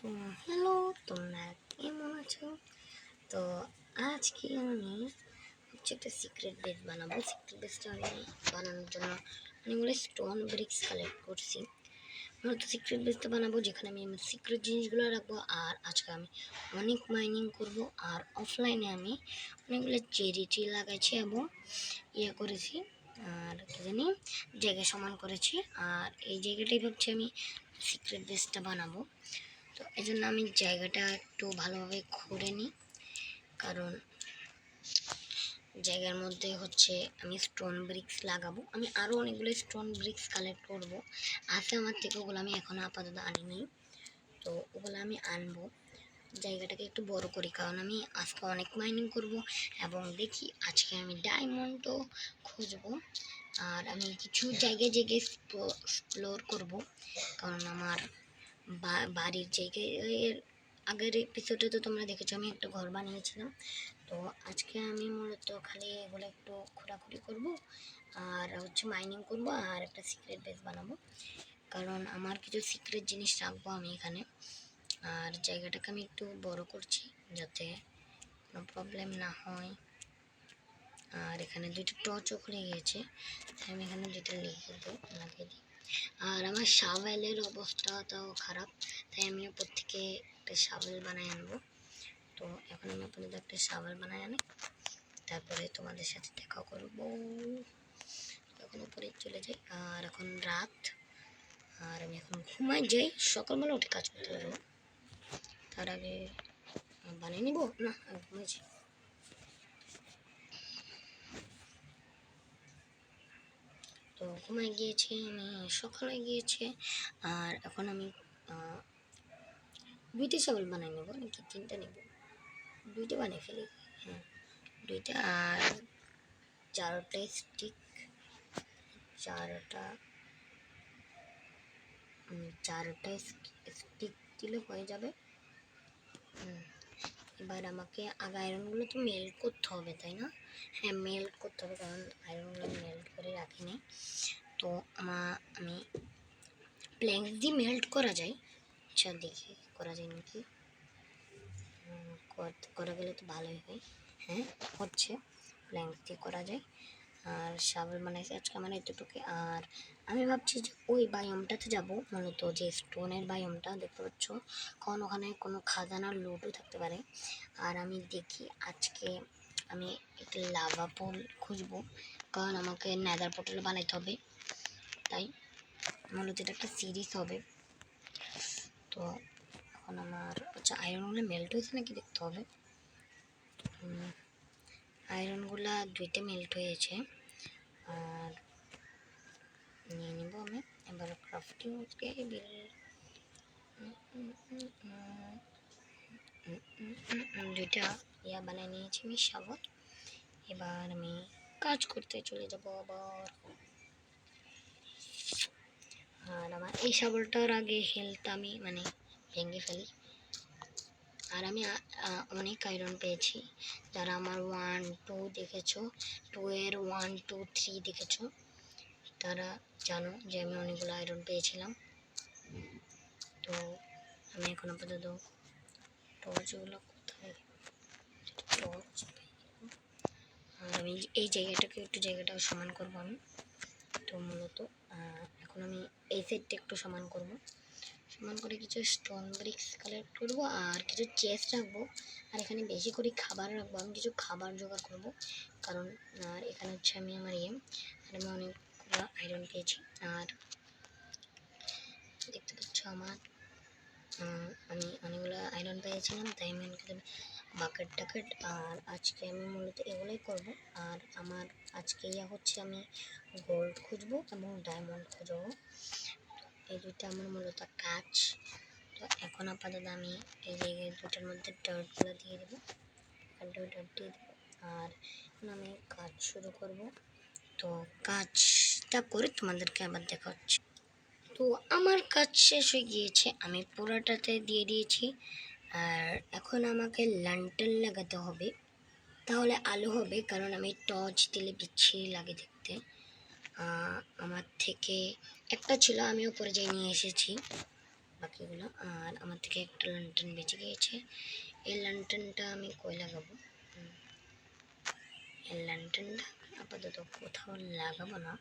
তো হ্যালো, তোমরা কেমন আছো? তো আজকে আমি একটা সিক্রেট বেস বানাবো। সিক্রেট বেসটা আমি বানানোর জন্য অনেকগুলো স্টোন ব্রিক্স কালেক্ট করছি। মূলত সিক্রেট বেসটা বানাবো যেখানে আমি আমার সিক্রেট জিনিসগুলো রাখবো। আর আজকে আমি অনেক মাইনিং করব। আর অফলাইনে আমি অনেকগুলো চেরি ট্রি লাগাইছি এবং করেছি। আর কি জানি জায়গা সমান করেছি। আর এই জায়গাটাই ভাবছি আমি সিক্রেট বেসটা বানাবো। তো এই জন্য আমি জায়গাটা একটু ভালোভাবে খুঁড়ে নিই, কারণ জায়গার মধ্যে হচ্ছে আমি স্টোন ব্রিক্স লাগাবো। আমি আরও অনেকগুলো স্টোন ব্রিক্স কালেক্ট করব, আছে আমার থেকে, ওগুলো আমি এখনও আপাতত আনিনি। তো ওগুলো আমি আনবো, জায়গাটাকে একটু বড় করি, কারণ আমি আজকে অনেক মাইনিং করব এবং দেখি আজকে আমি ডায়মন্ডও খুঁজবো। আর আমি কিছু জায়গায় জায়গায় এক্সপ্লোর করব, কারণ আমার বাড়ির জায়গায় আগের এপিসোডে তো তোমরা দেখেছো আমি একটা ঘর বানিয়েছিলাম। তো আজকে আমি মূলত খালি এগুলো একটু খোঁড়াখুড়ি করব আর হচ্ছে মাইনিং করব আর একটা সিক্রেট বেস বানাবো, কারণ আমার কিছু সিক্রেট জিনিস রাখবো আমি এখানে। আর জায়গাটাকে আমি একটু বড় করছি যাতে কোনো প্রবলেম না হয়। আর এখানে দুইটা টর্চও খুলে গিয়েছে, তাই আমি এখানে দুইটা লাগিয়ে দিই। আর আমার শাওয়েলের অবস্থাটাও খারাপ, তাই আমি উপর থেকে একটা শাওয়েল বানাই আনবো। তো এখন আমি আপনাদের একটা শাওয়েল বানাই আনি, তারপরে তোমাদের সাথে দেখা করবো। এখন উপরে চলে যাই। আর এখন রাত, আর আমি এখন ঘুমাই যাই, সকালবেলা উঠে কাজ করতে পারবো। তার আগে বানিয়ে নিব না, ঘুমাই যাই। তো ঘুমাই গিয়েছি আমি, সকাল হয়ে গিয়েছে। আর এখন আমি দুইটা শাওয়েল বানাই নেব, নাকি তিনটা নেব? দুইটা বানিয়ে ফেলি, হ্যাঁ দুইটা। আর 4টা স্টিক, 4টা স্টিক দিলে হয়ে যাবে। এবার আমাকে আগে আয়রনগুলো তো মেল্ট করতে হবে, তাই না? হ্যাঁ মেল্ট করতে হবে, কারণ আয়রনগুলো মেল্ট করে রাখিনি। তো আমি প্ল্যাঙ্ক দিয়ে মেল্ট করা যায়, আচ্ছা দেখি করা যায় নাকি। করা গেলে তো ভালোই হয়। হ্যাঁ হচ্ছে, প্ল্যাঙ্ক দিয়ে করা যায়। আর শাওয়েল বানাইছি আজকে আমার এতটুকু। আর আমি ভাবছি যে ওই বায়োমটাতে যাব, মূলত যে স্টোনের বায়োমটা দেখতে পাচ্ছ, কারণ ওখানে কোনো খাজানার লুটও থাকতে পারে। আর আমি দেখি আজকে আমি একটা লাভা পুল খুঁজবো, কারণ আমাকে নেদার পোর্টাল বানাইতে হবে, তাই মূলত এটা একটা সিরিজ হবে। তো এখন আমার আচ্ছা আয়রনগুলো মেল্ট হয়েছে নাকি দেখতে হবে। আয়রনগুলা দুইটা মেল্ট হয়েছে। আর নিয়ে নিব আমি এবার ক্রাফটিং টেবিল। দুইটা বানিয়ে নিয়েছি আমি শাবল। এবার আমি কাজ করতে চলে যাব আবার। আর আমার এই শাবলটার আগে হেলথ আমি ভেঙে ফেলি। আর আমি অনেক আয়রন পেয়েছি, যারা আমার 1 2 দেখেছো, 2 এর 1 2 3 দেখেছো, তারা জানো যে আমি অনেকগুলো আয়রন পেয়েছিলাম। তো আমি এখন আপাতত টর্চগুলো কোথায়, টর্চ। আর আমি এই জায়গাটাও সমান করবো আমি। তো মূলত এখন আমি এই সাইডটা একটু সমান করব, সমান করে কিছু স্টোন ব্রিক্স কালেক্ট করব আর কিছু চেস্ট রাখবো। আর এখানে বেশি করে খাবার রাখবো, আমি কিছু খাবার জোগাড় করব, কারণ আর এখানে হচ্ছে আমি আমার আর আমি অনেকগুলো আয়রন পেয়েছি। আর দেখতে পাচ্ছ আমার আমি অনেকগুলো আয়রন পেয়েছিলাম, তাই আমি অনেক বাকেট টাকেট। আর আজকে আমি মূলত এগুলোই করব। আর আমার আজকে হচ্ছে আমি গোল্ড খুঁজবো এবং ডায়মন্ড খুঁজবো, এই দুইটা আমার মূলত কাজ। তো এখন আপাতত আমি এই জায়গায় দুটার মধ্যে ডার্টগুলো দিয়ে দেবো, ডার্ট দিয়ে দেবো। আর এখন আমি কাজ শুরু করব। তো কাজটা করে তোমাদেরকে আবার দেখা হচ্ছে। তো আমার কাজ শেষ হয়ে গিয়েছে, আমি পুরোটাতে দিয়ে দিয়েছি। আর এখন আমাকে ল্যান্টার্ন লাগাতে হবে, তাহলে আলো হবে, কারণ আমি টর্চ দিলে বিচ্ছিরি লাগে দেখতে। আমার থেকে একটা ছিল, আমি উপরে যেয়ে নিয়ে এসেছি, বাকিগুলো। আর আমার থেকে একটা লন্ঠন বেঁচে গিয়েছে, এই লন্ঠনটা আমি কই লাগাবো? এই লন্ঠনটা আপাতত কোথাও লাগাবো না,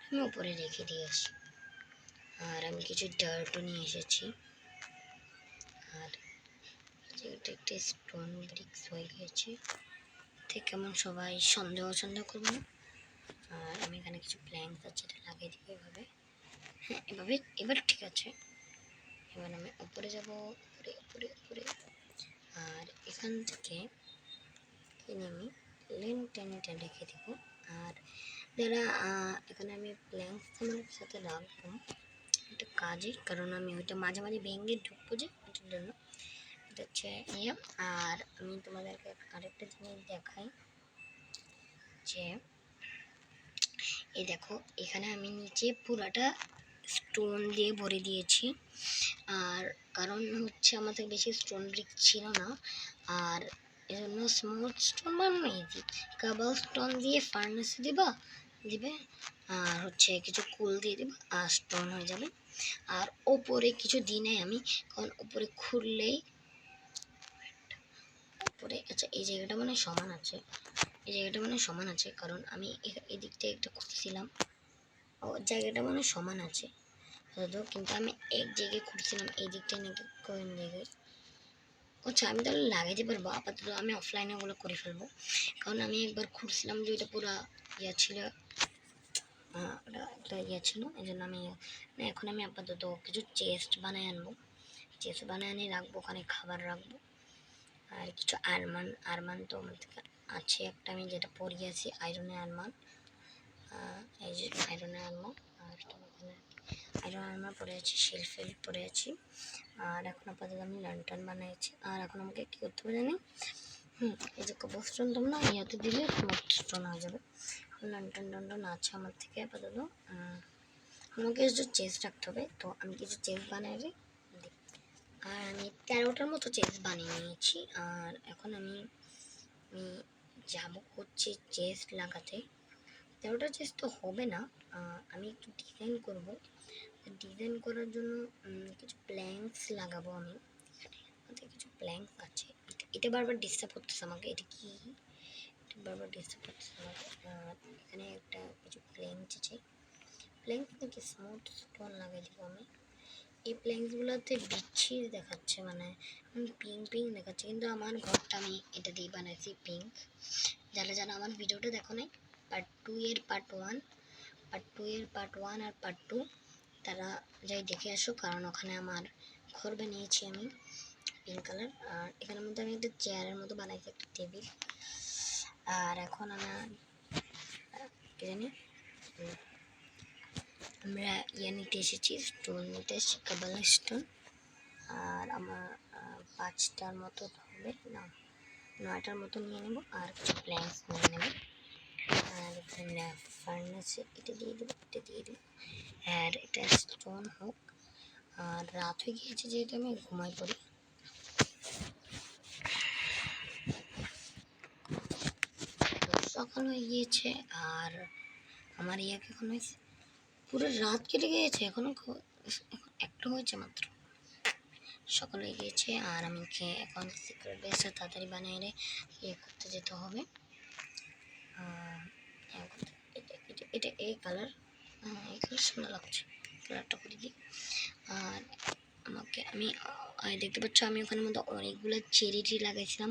আমি উপরে রেখে দিয়ে আসি। আর আমি কিছু ডার্টও নিয়ে এসেছি। আর এটা একটা স্টোন ব্রিক্স হয়ে গিয়েছে, ঠিক কেমন সবাই সন্দেহ করবো না। আর আমি এখানে কিছু প্ল্যাঙ্কস আছে, এটা লাগিয়ে দিব এভাবে। হ্যাঁ, এভাবে এবার ঠিক আছে। এবার আমি উপরে যাব, উপরে উপরে উপরে। আর এখান থেকে কিনে আমি টেনে রেখে দেব। আর যারা এখানে আমি প্ল্যাঙ্কস আমার সাথে রাখবো একটা কাজে, কারণ আমি ওইটা মাঝে মাঝে ভেঙে ঢুকবো যে, ওটার জন্য। এটা হচ্ছে ইয়ে। আর আমি তোমাদেরকে আরেকটা জিনিস দেখাই, যে এই দেখো এখানে আমি নিচে পুরাটা স্টোন দিয়ে ভরে দিয়েছি। আর কারণ হচ্ছে আমাদের বেশি স্টোন ব্রিক ছিল না, আর এজন্য স্মুথ স্টোন বানানো ইজি। কাবাল স্টোন দিয়ে ফার্নেসে দিবে, আর হচ্ছে কিছু কুল দিয়ে দিবা, আর স্টোন হয়ে যাবে। আর ওপরে কিছু দিনে আমি, কারণ ওপরে খুললেই উপরে, আচ্ছা এই জায়গাটা মানে সমান আছে, এই জায়গাটা মানে সমান আছে, কারণ আমি এদিকটা একটা খুঁজছিলাম, ও জায়গাটা মানে সমান আছে কিন্তু আমি এক জায়গায় খুঁজছিলাম এই দিকটা নাকি কোন জায়গায়। আচ্ছা আমি তাহলে লাগাইতে পারবো, আপাতত আমি অফলাইনে ওগুলো করে ফেলবো, কারণ আমি একবার খুঁজছিলাম যে এটা পুরো ইয়া ছিল, ওটা একটা ইয়ে ছিল, এই জন্য আমি এখন আমি আপাতত কিছু চেস্ট বানায় আনবো, চেস্ট বানায় আনি রাখবো, ওখানে খাবার রাখবো। আর কিছু আরমান তো আমার থেকে আছে একটা, আমি যেটা পরিয়েছি আয়রনের আরমান, এই যে আয়রনের আরমান। আর এখানে আয়রন আরমান পরে আছি, শেলফেল পরে আছি। আর এখন আপাতত আমি লন্ঠন বানাইছি। আর এখন আমাকে কী করতে হবে জানি, এই যে কবর স্টোন তোমরা ইয়াতে দিলে স্মুথ স্টোন হয়ে যাবে। লন্ঠন আছে আমার থেকে আপাতত। আমাকে কিছু চেস রাখতে হবে, তো আমি কিছু চেস বানাই দিই। আর আমি 13টার মতো চেস বানিয়ে নিয়েছি। আর এখন আমি যাব হচ্ছে চেস্ট লাগাতে। 13টা চেস্ট তো হবে না, আমি একটু ডিজাইন করব। ডিজাইন করার জন্য কিছু প্ল্যাঙ্কস লাগাবো আমি। এখানে কিছু প্ল্যাঙ্কস আছে, এটা বারবার ডিস্টার্ব করতেছে আমাকে, এটা কি বারবার ডিস্টার্ব করতেছে আমাকে। এখানে একটা কিছু প্ল্যাঙ্কস আছে, প্ল্যাঙ্কস নাকি স্মুথ স্টোন লাগাই দিব আমি। এই প্ল্যাঙ্কসগুলোতে বিচ্ছিরি দেখাচ্ছে, মানে পিঙ্ক দেখাচ্ছে, কিন্তু আমার ঘরটা আমি এটা দিয়ে বানাইছি পিঙ্ক। যারা আমার ভিডিওটা দেখো নাই, পার্ট 2 এর পার্ট 1 আর পার্ট 2, তারা যাই দেখে আসো, কারণ ওখানে আমার ঘর বানিয়েছি আমি পিঙ্ক কালার। আর এখানের মধ্যে আমি একটা চেয়ারের মতো বানাইছি, একটা টেবিল। আর এখন আমার কি জানি আমরা নিতে এসেছি, স্টোন নিতে এসেছি, কাবালা স্টোন। আর আমার 5টার মতো হবে না, 9টার মতো নিয়ে নেব, আর কিছু প্ল্যাঙ্কস নিয়ে নেব। আর এখানে ফার্নেসে এটা দিয়ে দেবো, আর এটা স্টোন হোক। আর রাত হয়ে গিয়েছে যেহেতু আমি ঘুমাই পড়ি। সকাল হয়ে গিয়েছে, আর আমার ইয়াকে এখন হয়েছে পুরো রাত কেটে গিয়েছে, এখন একটা হয়েছে মাত্র, সকাল হয়ে গিয়েছে। আর আমি এখন সিক্রেট বেসটা তাড়াতাড়ি বানিয়ে ইয়ে করতে যেতে হবে। এটা এই কালার, এই কালার সুন্দর লাগছে, কালারটা করে দিই। আর আমি দেখতে পাচ্ছ আমি ওখানের মধ্যে অনেকগুলো চেরি ট্রি লাগাইছিলাম,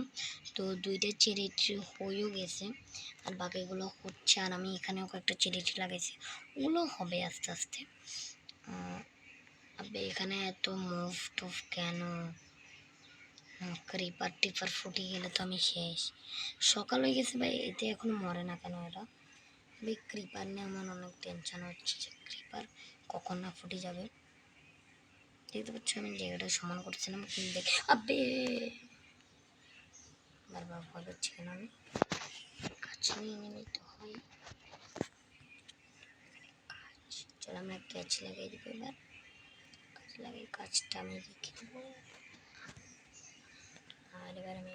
তো 2টা চেরি ট্রি হয়েও গেছে, আর বাকিগুলো হচ্ছে। আর আমি এখানেও কয়েকটা চেরি ট্রি লাগাইছি, ওগুলো হবে আস্তে আস্তে। এখানে এত মুভ টুভ কেন, ক্রিপার টিপার ফুটে গেলে তো আমি শেষ। সকাল হয়ে গেছে ভাই, এতে এখনো মরে না কেন এরা ভাই? ক্রিপার নিয়ে আমার অনেক টেনশন হচ্ছে যে ক্রিপার কখন না ফুটে যাবে। দেখতে পাচ্ছ আমি জায়গাটা সমান করছিলাম, কিন্তু দেখে আবে বারবার ভয় পাচ্ছি কেন, আমি কাছে নিয়ে নিতে হয়। চলো আমরা ক্যাচ লাগাই দিব, এবার কাজ লাগাই, কাজটা আমি রেখে দেবো। আর এবার আমি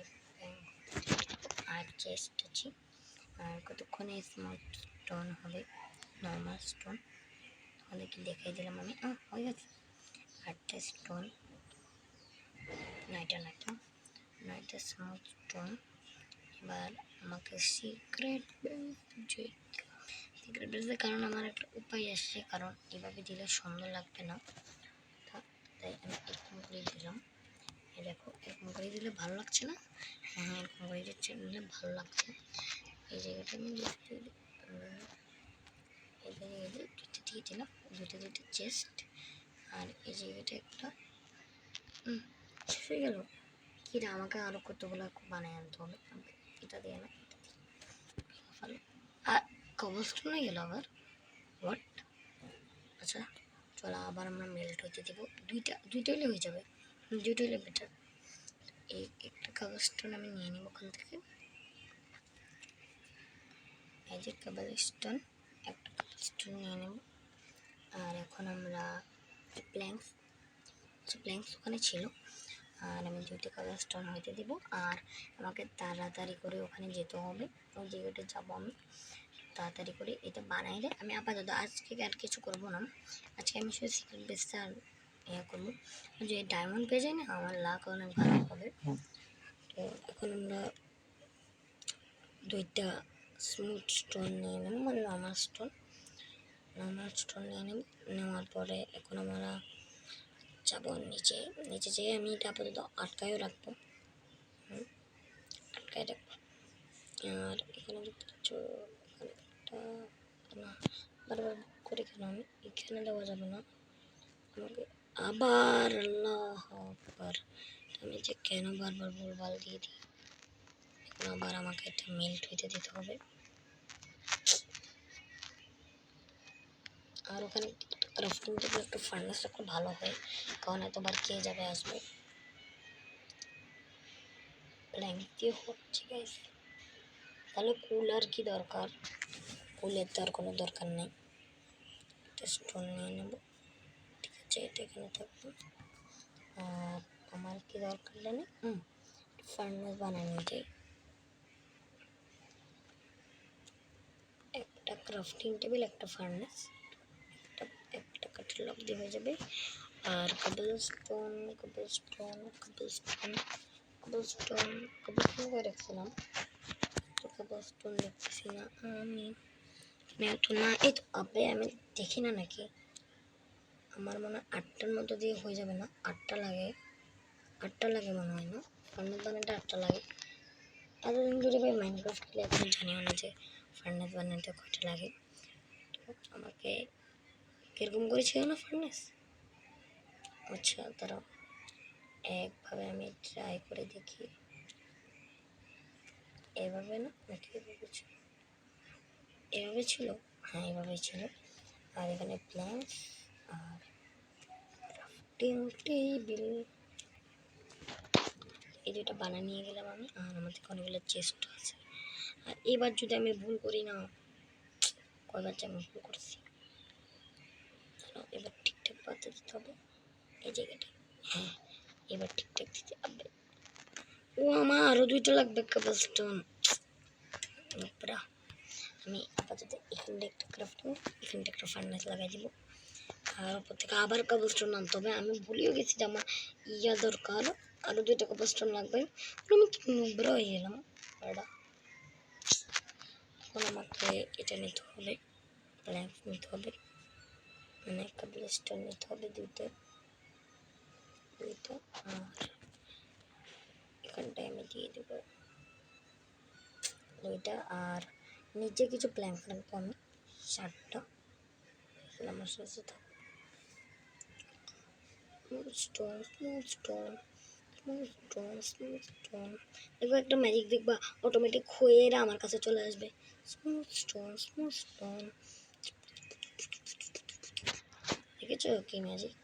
আর চেস্ট আছি, আর কতক্ষণে স্মুথ স্টোন হবে, নর্মাল স্টোন, তাহলে কি দেখাই দিলাম আমি। হয়ে গেছে 8টা স্টোন। নয়টা স্মুথ স্টোন। এবার আমাকে সিক্রেট বেসের কারণ আমার একটা উপায় আসছে, কারণ এভাবে দিলে সুন্দর লাগবে না, তাই আমি এরকম করে দিলাম। দেখো এরকম করে দিলে ভালো লাগছে না? হ্যাঁ এরকম করে দিলে ভালো লাগছে। এই জায়গাটা আমি দুটো দিয়ে দিলাম, দুটো চেস্ট, আর এই জায়গাটা একটা শেষ হয়ে গেল। কিরা আমাকে আরও কতগুলো বানিয়ে আনতে হবে, এটা দিয়ে না আর কবলস্টোন হয়ে গেল আবার। হোয়াট? আচ্ছা চলো আবার আমরা মেল্ট হতে দেবো, দুইটা হলে হয়ে যাবে, দুইটা হলে বেটার। এই একটা কবলস্টোন আমি নিয়ে নেব ওখান থেকে, এই যে কবলস্টোন, একটা কবলস্টোন নিয়ে নেব। আর এখন আমরা প্ল্যাঙ্কস ওখানে ছিল, আর আমি দুইটা কবলস্টোন হইতে দেবো। আর আমাকে তাড়াতাড়ি করে ওখানে যেতে হবে, ওই জায়গাটা যাবো আমি তাড়াতাড়ি করে। এটা বানাইলে আমি আপাতত আজকে আর কিছু করবো না, আজকে আমি শুধু সিক্রেট বেসটা করবো। যে ডায়মন্ড পেয়ে যায় না, আমার লাক অনেক ভালো হবে। তো এখন আমরা দুইটা স্মুথ স্টোন নিয়ে নেব, মানে নর্মাল স্টোন নিয়ে নেব। নেওয়ার পরে এখন আমরা যাবো নিচে যেয়ে আমি এটা আপাতত আটকায়ও রাখবো, আর এখানে কিছু একটা না বারবার করে কেন আমি এখানে দেওয়া যাবে না, আমাকে আবার আল্লাহ আকবার, আমি যে কেন বারবার ভুলভাল দিয়ে দিই। এখন আবার আমাকে এটা মেল্ট হইতে দিতে হবে। আর ওখানে ক্রাফটিং টেবিল একটু ফার্নেস রাখলে ভালো হয়, কারণ এতবার কে যাবে আসবে। প্ল্যাঙ্ক দিয়ে হচ্ছে গাইস, তাহলে কুলার কি দরকার, কুলের তো আর কোনো দরকার নেই। একটা স্টোন নিয়ে নেব, ঠিক আছে এটা এখানে থাকবে। আর আমার কি দরকার জানি ফার্নেস বানানো যায়, একটা ক্রাফটিং টেবিল, একটা ফার্নেস, একটা কাঠের লক দিয়ে হয়ে যাবে। আর কবলস্টোন করে রাখছিলাম, তো কবলস্টোন দেখতেছি না আমি, তো না এই তো আবে আমি দেখি না নাকি, আমার মনে হয় 8টার মতো দিয়ে হয়ে যাবে না, 8টা লাগে মনে হয় না, ফার্নেস বানাতে 8টা লাগে। এতদিন ধরে ভাই মাইনক্রাফট খেলে এখন জানিও না যে ফার্নেস বানাতে কয়টা লাগে। তো আমাকে কিরকম করেছিল না ফার্নেস, আচ্ছা তারা একভাবে আমি ট্রাই করে দেখি, এভাবে না নাকি এভাবে ছিল, এভাবে ছিল, হ্যাঁ এভাবে ছিল। আর এখানে প্ল্যাঙ্কস আর ক্রাফটিং টেবিল, এই দুটো বানা নিয়ে গেলাম আমি। আর আমাদের অনেকগুলো চেস্ট আছে। আর এবার যদি আমি ভুল করি না, কয়বার যে আমি ভুল করছি, এবার ঠিকঠাক পাতে দিতে হবে এই জায়গাটা, হ্যাঁ এবার ঠিকঠাক দিতে হবে। ও আমার আরও দুইটা লাগবে কবলস্টোন, আমি আপাতত এখানটা একটা ক্রাফটিং, এখানটা একটা ফার্নেস লাগাই দিব। আর ওপর থেকে আবার কবলস্টোন আনতে হবে, আমি ভুলেও গেছি যে আমার দরকার, আরও দুইটা কবলস্টোন লাগবে। আমি কি নোংরা হয়ে গেলাম এটা। এখন আমাকে এটা নিতে হবে, প্ল্যাঙ্ক নিতে হবে, মানে কবলস্টোন নিতে হবে দুইটা, আর এখানটায় আমি দিয়ে দেবো দুইটা। আর নিচে কিছু প্ল্যাঙ্ক রাখবো আমি 4টা, আমার সাথে থাকবে দেখবো একটা ম্যাজিক দেখবা, অটোমেটিক হয়ে এরা আমার কাছে চলে আসবে। স্মুথ স্টোন দেখেছো কি ম্যাজিক।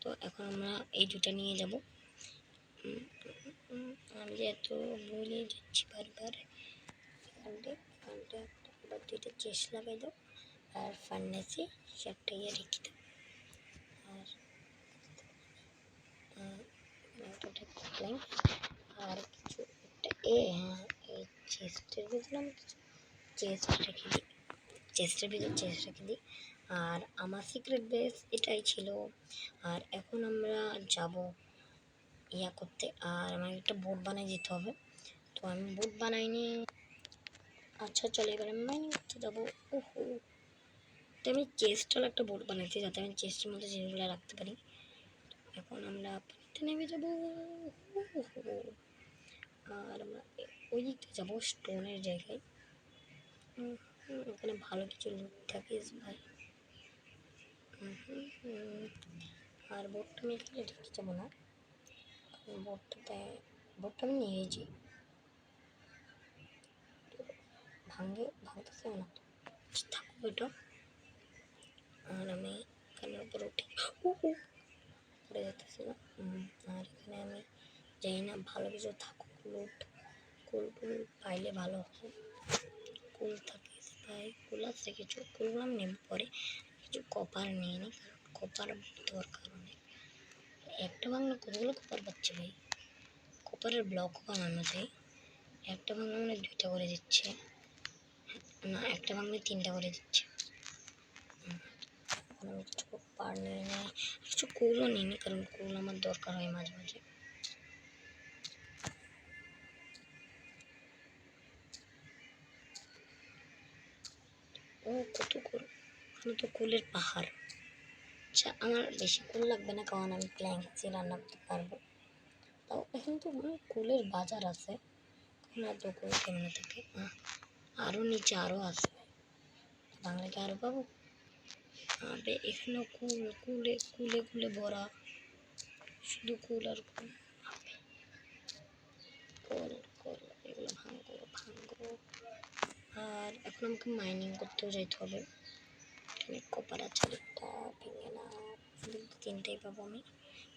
তো এখন আমরা এই দুটা নিয়ে যাব, আমি যে এত ভুলে যাচ্ছি বারবার। এখানটা আবার দুইটা চেস্ট লাগাই দাও, আর ফার্নেসে 4টা ইয়ে রেখে দাও। আর আর কিছু একটা হ্যাঁ এই চেস্টের ভিতরে আমি কিছু চেস্ট রেখে দিই, চেস্টের ভিতরে চেস্ট রেখে দিই। আর আমার সিক্রেট বেস এটাই ছিল। আর এখন আমরা যাব ইয়া করতে, আর আমাকে একটা বোট বানিয়ে দিতে হবে। তো আমি বোট বানাইনি। আচ্ছা চলো এবার আমি মাইনিং করতে যাবো। ওহো, তো আমি চেস্টাল একটা বোট বানাইছি যাতে আমি চেস্টের মধ্যে জিনিসগুলো রাখতে পারি। এখন আমরা পানিতে নেমে যাবো। ওহো, আর আমরা ওই দিকটা যাবো স্টোনের জায়গায়। ওখানে ভালো কিছু লুট থাকে ভাই। আর বোটটা আমি এখানে রেখে যাবো না, বোটটা আমি নিয়েছি, ভাঙতেছে না তো, থাকুক এটা। আর আমি এখানের উপর উঠে পড়ে যেতেছি না। আর এখানে আমি জানি না ভালো কিছু থাকুক, লুট কুল টুল পাইলে ভালো হবে। কুল থাকে ভাই, কুল আছে কিছু, কুলগুলো আমি নেব পরে। কিছু কপার নিয়ে নিই, কারণ কপার দরকার অনেক। একটা বাংলা কতগুলো কপার পাচ্ছে ভাই, কপারের ব্লকও বানানো যায়। একটা বাংলা মানে 2টা করে দিচ্ছে, না একটা বাংলায় 3টা করে দিচ্ছে। এখন আমি কিছু কপার নিয়ে নিই, কিছু কুলও নিই নি, কারণ কুল আমার দরকার হয় মাঝে মাঝে। ও কত কুল, এখানে তো কুলের পাহাড়। আচ্ছা আমার বেশি কুল লাগবে না, কারণ আমি প্ল্যাঙ্কসে রান্না করতে পারবো। তাও এখন তো মানে কুলের বাজার আছে, এখন এত কুল কেমনে থাকে। আরও নিচে আরও আছে, বাংলাকে আরও পাবো। আবে এখানেও কুল, কুলে কুলে কুলে ভরা, শুধু কুল আর কুল। কুল কুল এগুলো ভাঙবো ভাঙবো। আর এখন আমাকে মাইনিং করতেও যাইতে হবে। এখানে কপার আছে একটা, ভেঙে না, 3টাই পাবো আমি,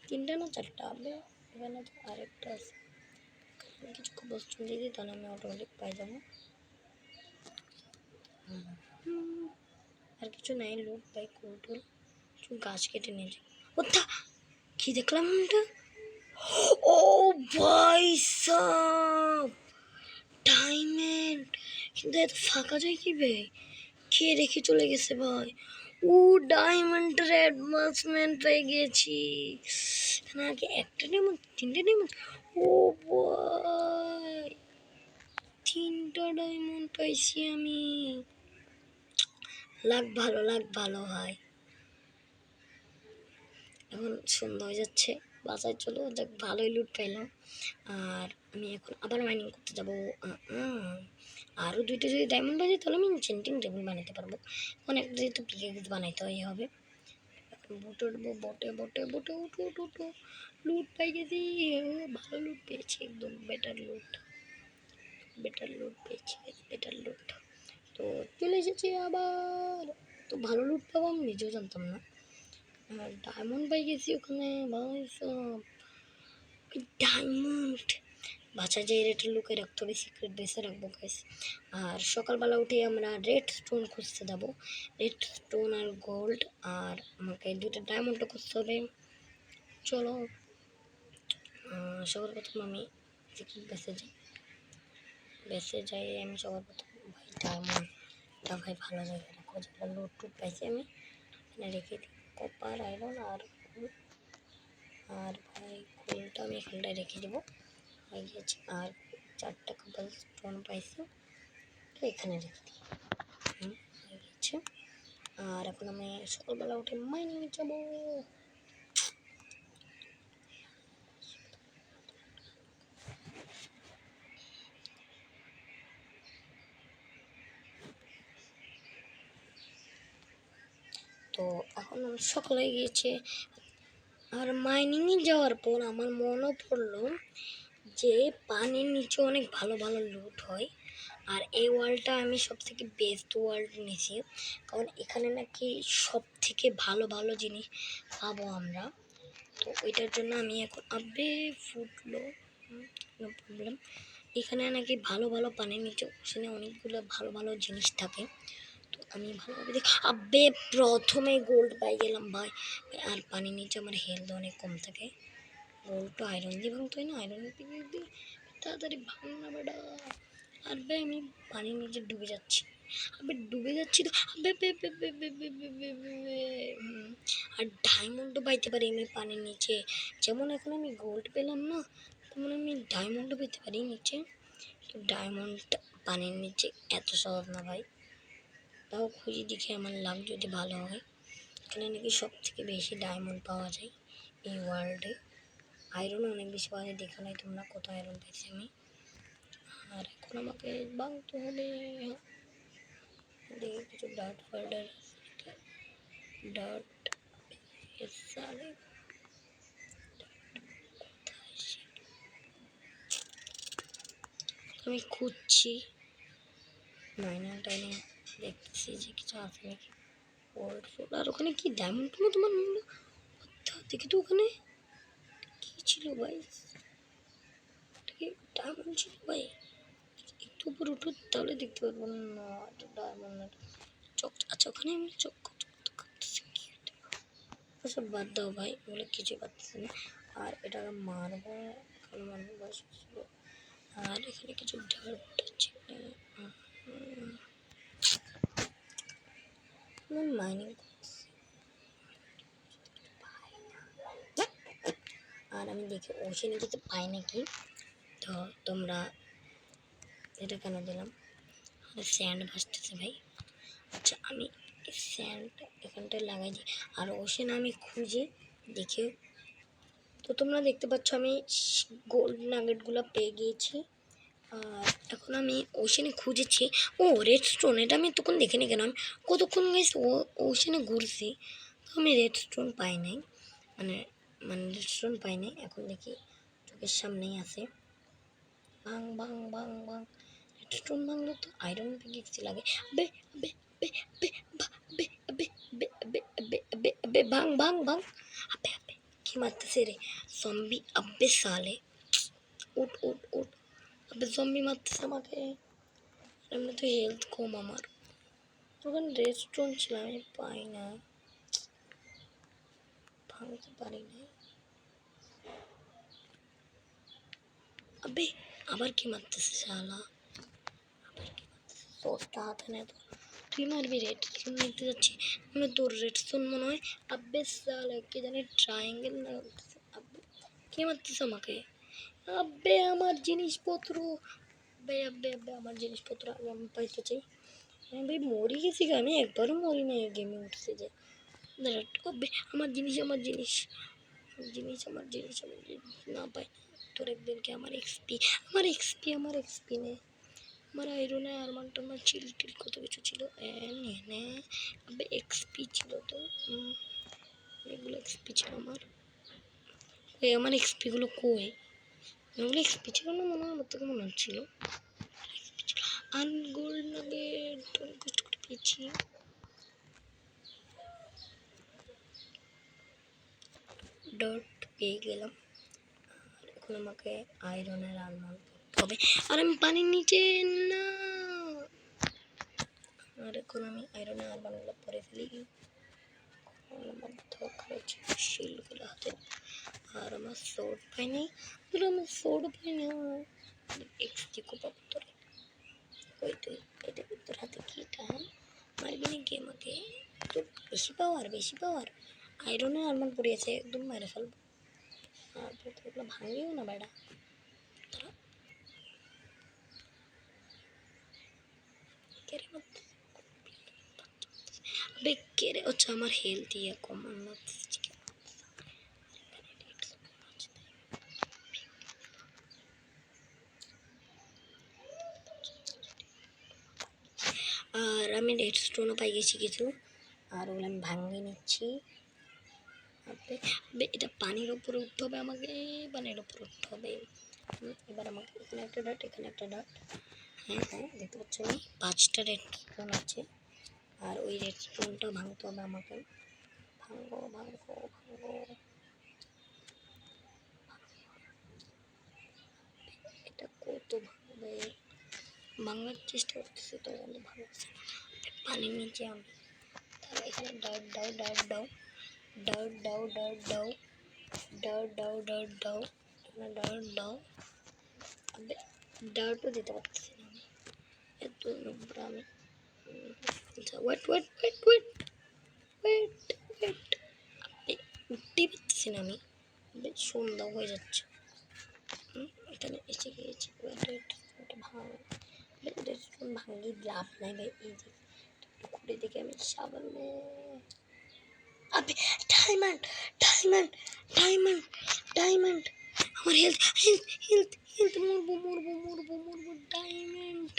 3টা না 4টা হবে। এখানে তো আরেকটা আছে, কিছু বস্তু দিয়ে দিই তাহলে আমি অটোমেটিক পাই যাবো। আর কিছু নাই লুট বাই কুলটুল, কিছু গাছ কেটে নিয়েছি। ওটা কি দেখলাম এটা, ও ভাই সাব ডায়মন্ড, কিন্তু এত ফাঁকা যায় কি বে, কে রেখে চলে গেছে ভাই। ও ডায়মন্ডের অ্যাডভান্সমেন্ট পেয়ে গেছি, এখানে আগে একটা ডায়মন্ড 3টে ডায়মন্ড। ও ভাই 3টা ডায়মন্ড পাইছি আমি, লাখ ভালো হয়। এখন সন্ধ্যা হয়ে যাচ্ছে, বাসায় চলো দেখ, ভালোই লুট পাইলাম। আর আমি এখন আবার মাইনিং করতে যাবো। আরও 2টা যদি ডায়মন্ড বাজে তাহলে আমি এনচেন্টিং টেবিল বানাতে পারবো। এখন একটা যেহেতু পিকেক্স বানাইতে হয় হবে। এখন বটে উঠবো, বটে বটে বটে উঠো উঠো উঠো, লুট পাই গেছি, ভালো লুট পেয়েছি, একদম বেটার লুট পেয়েছি, বেটার লুট। তো চলে এসেছি আবার, তো ভালো লুট পাবো আমি নিজেও জানতাম না। আর ডায়মন্ড পাই গেছি ওখানে ভাই সব, ডায়মন্ড বাচ্চা যে রেটে লুকে রাখতে হবে, সিক্রেট বেসে রাখবো গাইস। আর সকালবেলা উঠে আমরা রেড স্টোন খুঁজতে যাবো, রেড স্টোন আর গোল্ড, আর আমাকে 2টা ডায়মন্ডও খুঁজতে হবে। চলো সবার প্রথম আমি সিক্রেট বেসে যাই আমি সবার প্রথম। ভাই ডায়মন্ডটা ভাই ভালো জায়গায় রাখো, যেটা লুট টুট পাইছি আমি এখানে রেখে দিই। কপার আয়রন আর আর ভাই কুলটা আমি এখানটায় রেখে দেবো, হয়ে গেছে। আর 4টা কপাল স্টোন পাইছি, তো এখানে রেখে দিই, হয়ে গেছে। আর এখন আমি সকালবেলা উঠে মাইনিং যাবো। তো এখন সকাল হয়ে গিয়েছে, আর মাইনিংয়ে যাওয়ার পর আমার মনে পড়লো যে পানির নিচে অনেক ভালো ভালো লুট হয়। আর এই ওয়ার্ল্ডটা আমি সব থেকে বেস্ট ওয়ার্ল্ড নিয়েছি, কারণ এখানে নাকি সব থেকে ভালো ভালো জিনিস পাবো আমরা। তো ওইটার জন্য আমি এখন আবে ফুটলো, নো প্রবলেম। এখানে নাকি ভালো ভালো পানির নিচে ওখানে অনেকগুলো ভালো ভালো জিনিস থাকে। তো আমি ভালোভাবে দেখি, আবে প্রথমে গোল্ড পাই গেলাম ভাই। আর পানির নিচে আমার হেলথ অনেক কম থাকে, গোল্ড তো আয়রন দিয়ে ভাঙতে হয় না, আয়রন দিয়ে তাড়াতাড়ি ভাঙ না বেটা। আর ভাই আমি পানির নিচে ডুবে যাচ্ছি, আবে ডুবে যাচ্ছি তো, আবে বে বে বে বে বে বে বে বে বে। আর ডায়মন্ডও পাইতে পারি আমি পানির নিচে, যেমন এখন আমি গোল্ড পেলাম না, তেমন আমি ডায়মন্ডও পেতে পারি নিচে। তো ডায়মন্ড পানির নিচে এত সহজ না ভাই, তাও খুঁজে দেখি আমার লাক যদি ভালো হয়। এখানে নাকি সব থেকে বেশি ডায়মন্ড পাওয়া যায় এই ওয়ার্ল্ডে। আয়রন অনেক বেশি পাওয়া যায়, দেখা নাই তোমরা কত আয়রন পেয়েছি আমি। আর এখন আমাকে ভাঙতে হবে। দেখি কিছু ডার্ট ফার্ডার, ডার্ট সালে আমি খুঁজছি মাইনার টাইনে, দেখতেছি যে কিছু আছে নাকি। ওল্ড ফোল্ড, আর ওখানে কি ডায়মন্ড পেলো তোমার মনে? দেখি তো ওখানে কি ছিল ভাই, ডায়মন্ড ছিল ভাই। একটু উপর উঠো তাহলে দেখতে পারবো না, ডায়মন্ড চক। আচ্ছা ওখানে আমি চক করতেছি, ওসব বাদ দাও ভাই, ওগুলো কিছুই পারতেছি না। আর এটাকে মারবো, কারণ মারবো বয়স ছিল। আর এখানে কিছু ডার্ট আছে, মাইনিং করছি। আর আমি দেখি ওশানে কিছু পাই নাকি। তো তোমরা এটা কেন দিলাম, স্যান্ড ভাসতেছে ভাই। আচ্ছা আমি স্যান্ড এখানটায় লাগাই দিই, আর ওশানে আমি খুঁজে দেখি। তো তোমরা দেখতে পাচ্ছ আমি গোল্ড নাগেটগুলো পেয়ে গিয়েছি। আর এখন আমি ওশানে খুঁজেছি। ও রেডস্টোন, এটা আমি তখন দেখিনি কেন, আমি কতক্ষণ গেছি ওশানে ঘুরছি, তো আমি রেডস্টোন পাই নাই, মানে রেডস্টোন পাই নাই। এখন দেখি চোখের সামনেই আছে, বাং বাং বাং বাং। রেডস্টোন ভাঙলো তো আয়রন পিকেক্সি লাগে। বে বে বে বে বে বে বে বে বে বে বে বাং বাং বাং। আবে আবে কি মারতেছে রে জম্বি, আব্বে সালে উঠ উঠ উঠ। আবে জম্বি মারতেছে আমাকে, এমনি তো হেলথ কম আমার। ওখানে রেস্টুরেন্ট ছিল আমি পাই না, ভাঙতে পারি না। আবে আবার কি মারতেছে শালা, আবার কি মারতেছে, তোরটা হাতে নেই তো তুই মারবি। রেডস্টোন নিতে যাচ্ছি মানে তোর রেডস্টোন মনে হয়। আব্বে শালা কে জানি ট্রায়াঙ্গেল না, আব্বে কে মারতেছে আমাকে। আব্বে আমার জিনিসপত্র, আব্বে আব্বে আব্বে আমার জিনিসপত্র আগে আমি পাইতে চাই। আমি ভাই মরে গেছি, আমি একবারও মরি না এই গেমে উঠছে যে। আব্বে আমার জিনিস আমার জিনিস আমার জিনিস আমার জিনিস আমার জিনিস না পাই। তোর একদিনকে আমার এক্সপি আমার এক্সপি আমার এক্সপি নে, আমার আয়রনে আরমান টারমান চিল টিল কত কিছু ছিল। নে নে আবে এক্সপি ছিল তো, এগুলো এক্সপি ছিল আমার। ওই আমার এক্সপিগুলো কই, ওগুলো এক্সপি ছিল না মনে হয়, আমার থেকে মনে হচ্ছিল আনগোল্ড নাগেট অনেক কষ্ট করে পেয়েছি। ডট পেয়ে গেলাম। এখন আমাকে আয়রনের আরমান করতে হবে, আর আমি পানির নিচে না। আর এখন আমি আয়রনের আরমানগুলো পরে ফেলি। আমার দরকার হচ্ছে শিলগুলো হাতে, আর আমার সোর্ড পাই নাই, আমার সোর্ড পাই না। এক্সটি কোপা তোরে ওই তুই এটা তোর হাতে কি টান মারবি নাকি আমাকে, তোর বেশি পাওয়ার বেশি পাওয়ার। আয়রনের আরমান পড়িয়েছে, একদম মেরে ফেলবো। আর ওগুলো ভাঙিও না বেড়া, কেড়ে মারতে বে কেড়ে। আচ্ছা আমার হেলথ ইয়ে কম, আর আমি রেডস্টোনও পাই গেছি কিছু, আর ওগুলো আমি ভাঙিয়ে নিচ্ছি। এটা পানির উপরে উঠতে হবে আমাকে, পানির উপরে উঠতে হবে। এবার আমাকে এখানে একটা ডাট, এখানে একটা ডাট। হ্যাঁ হ্যাঁ দেখতে পাচ্ছ আমি 5টা রেডস্টোন আছে, আর ওই রেডস্টোনটা ভাঙতে হবে আমাকে। ভাঙবো ভাঙবো ভাঙবো, এটা কত ভাঙবে, ভাঙার চেষ্টা করতেছি তো কিন্তু ভাঙছে পানির নিচে আমি। তাহলে এখানে ডাউট দাও ডাউট দাও ডাউট দাও ডাউট দাও ডাউট দাও ডাউট দাও, এখানে ডাউট দাও। আবে ডাউটও দিতে পারতেছি না আমি, এত নোংরা আমি। আচ্ছা wait wait wait wait wait wait উঠতেই পারতেছি না আমি, বেশ সন্ধ্যা হয়ে যাচ্ছে। এখানে এসে গিয়েছি, ওয়েট ওয়েট এটা ভাঙ, ভাঙি লাভ নাই ভাই। এই যে ঘুরে দেখে আমি সাবান আবে ডায়মন্ড ডায়মন্ড ডায়মন্ড ডায়মন্ড, আমার হেলথ হেলথ হেলথ হেলথ, মরবো মরবো মরবো মরবো। ডায়মন্ড,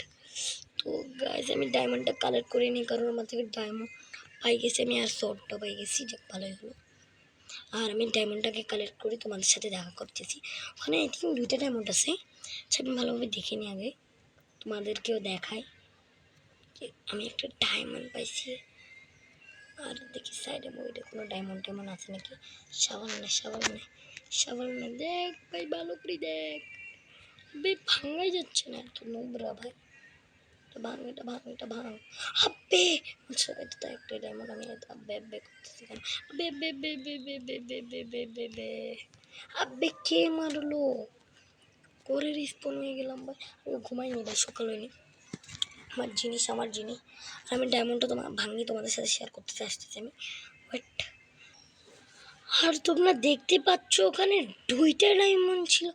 তো গাইস আমি ডায়মন্ডটা কালেক্ট করে নিই, কারণ আমার থেকে ডায়মন্ড পাই গেছি আমি, আর শর্টটা পাই গেছি, যে ভালোই হলো। আর আমি ডায়মন্ডটাকে কালেক্ট করি, তোমাদের সাথে দেখা করতেছি। ওখানে আই থিঙ্ক 2টা ডায়মন্ড আছে, আচ্ছা আমি ভালোভাবে দেখে নিই আগে, তোমাদেরকেও দেখাই যে আমি একটা ডায়মন্ড পাইছি। আর দেখি সাইডে বইটা কোনো ডায়মন্ড টাইমন্ড আছে নাকি। সাবান না সাবান না সাবান না, দেখ ভাই ভালো করে দেখ ভাই, ভাঙাই যাচ্ছে না, এত নোংরা ভাই। এটা ভাঙ এটা ভাঙ এটা ভাঙ। আবে আচ্ছা এটা তো একটা ডায়মন্ড, আমি এটা ব্যাব ব্যাক করতেছি কেন? বে বে বে বে বে বে বে বে বে বে বে, আবে কে মারলো? করে রিস্পন হয়ে গেলাম ভাই, আমি ঘুমাইনি ভাই, সকাল হয়নি। আমার জিনিস আমার জিনিস, আর আমি ডায়মন্ডটা তোমার ভাঙি তোমাদের সাথে শেয়ার করতে আসতেছি আমি। ওয়েট, আর তোমরা দেখতে পাচ্ছ ওখানে 2টা ডায়মন্ড ছিল,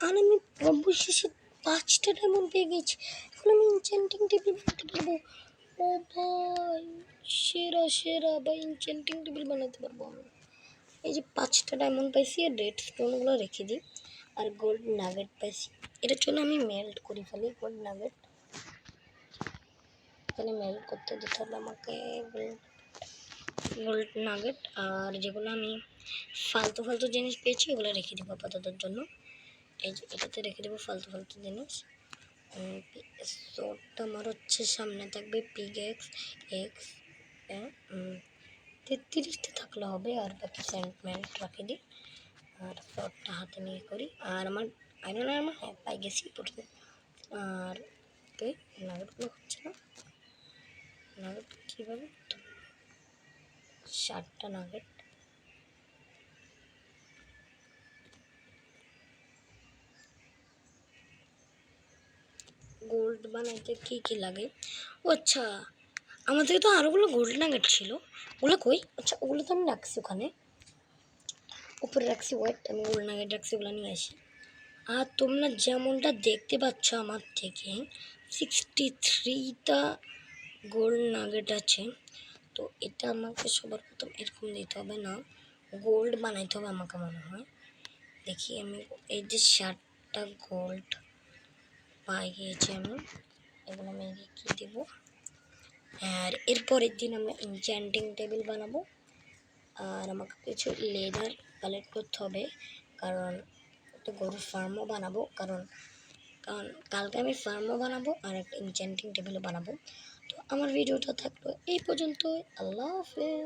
আর আমি অবশেষে 5টা ডায়মন্ড পেয়ে গেছি। এখন আমি এনচ্যান্টিং টেবিল বানাতে পারবো। ও ভাই সেরা সেরা ভাই, এনচ্যান্টিং টেবিল বানাতে পারবো আমি। এই যে 5টা ডায়মন্ড পাইছি, আর রেড স্টোনগুলো রেখে দিই, আর গোল্ড নাগেট পাইছি। এটার জন্য আমি মেল্ট করে ফেলি গোল্ড নাগেট, এখানে মেল্ট করতে দিতে হবে আমাকে গোল্ড নাগেট। আর যেগুলো আমি ফালতু ফালতু জিনিস পেয়েছি ওগুলো রেখে দেবো আপাততর জন্য। এই যে এটাতে রেখে দেবো ফালতু ফালতু জিনিস। শর্টটা আমার হচ্ছে সামনে থাকবে পিগ এক্স এক্স 33টা থাকলে হবে, আর বাকি সেন্টমেন্ট রাখে দিই, আর শর্টটা হাতে নিয়ে করি। আর আমার আইরন আমার হ্যাঁ পাই গেছি পড়তে। আর নাগেটগুলো হচ্ছে না, নাগেট কীভাবে 7টা নাগেট। গোল্ড বানাইতে কী কী লাগে? ও আচ্ছা, আমার থেকে তো আরোগুলো গোল্ড নাগেট ছিল, ওগুলো কই? আচ্ছা ওগুলো তো আমি রাখছি ওখানে উপরে রাখছি, ওয়েট আমি গোল্ড নাগেট রাখছি, ওগুলো নিয়ে আসি। আর তোমরা যেমনটা দেখতে পাচ্ছ আমার থেকে 63টা গোল্ড নাগেট আছে। তো এটা আমাকে সবার প্রথম এরকম দিতে হবে না, গোল্ড বানাইতে হবে আমাকে মনে হয়। দেখি আমি এই যে 7টা গোল্ড পাই গিয়েছি আমি, এগুলো আমি কী দেবো। আর এরপরের দিন আমরা এনচ্যান্টিং টেবিল বানাবো, আর আমাকে কিছু লেদার কালেক্ট করতে হবে, কারণ একটা গরুর ফার্মও বানাবো, কারণ কারণ কালকে আমি ফার্মও বানাবো আর একটা এনচ্যান্টিং টেবিলও বানাবো। তো আমার ভিডিওটা থাকলো এই পর্যন্তই, আল্লাহ হাফেজ।